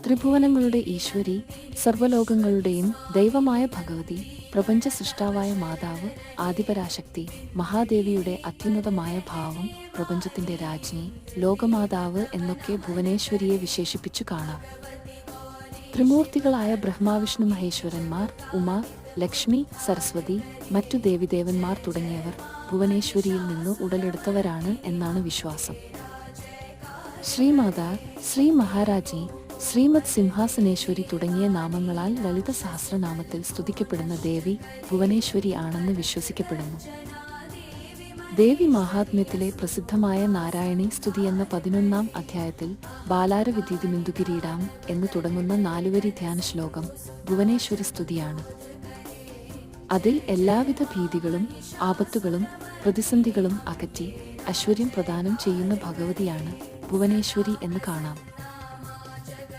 ത്രിഭുവനങ്ങളുടെ ഈശ്വരി, സർവ്വലോകങ്ങളുടെയും ദൈവമായ ഭഗവതി, പ്രപഞ്ച സൃഷ്ടാവായ മാതാവ്, ആദിപരാശക്തി, മഹാദേവിയുടെ അത്യുന്നതമായ ഭാവം, പ്രപഞ്ചത്തിന്റെ രാജ്ഞി, ലോകമാതാവ് എന്നൊക്കെ ഭുവനേശ്വരിയെ വിശേഷിപ്പിച്ചു കാണാം. ത്രിമൂർത്തികളായ ബ്രഹ്മാവിഷ്ണു മഹേശ്വരന്മാർ, ഉമ, ലക്ഷ്മി, സരസ്വതി, മറ്റു ദേവിദേവന്മാർ തുടങ്ങിയവർ ഭുവനേശ്വരിയിൽ നിന്ന് ഉടലെടുത്തവരാണ് എന്നാണ് വിശ്വാസം. ശ്രീമാതാ, ശ്രീ മഹാരാജി, ശ്രീമദ് സിംഹാസനേശ്വരി തുടങ്ങിയ നാമങ്ങളാൽ ലളിത സഹസ്രനാമത്തിൽ സ്തുതിക്കപ്പെടുന്ന ദേവി ഭുവനേശ്വരി ആണെന്ന് വിശ്വസിക്കപ്പെടുന്നു. ദേവി മാഹാത്മ്യത്തിലെ പ്രസിദ്ധമായ നാരായണീ സ്തുതി എന്ന 11-ാം അധ്യായത്തിൽ ബാലാരവിദ്യുതിമിന്ദുകിരീടാം എന്ന് തുടങ്ങുന്ന 4-വരി ധ്യാന ശ്ലോകം ഭുവനേശ്വരി സ്തുതിയാണ്. അതിൽ എല്ലാവിധ ഭീതികളും ആപത്തുകളും പ്രതിസന്ധികളും അകറ്റി ഐശ്വര്യം പ്രദാനം ചെയ്യുന്ന ഭഗവതിയാണ് ഭുവനേശ്വരി എന്ന് കാണാം.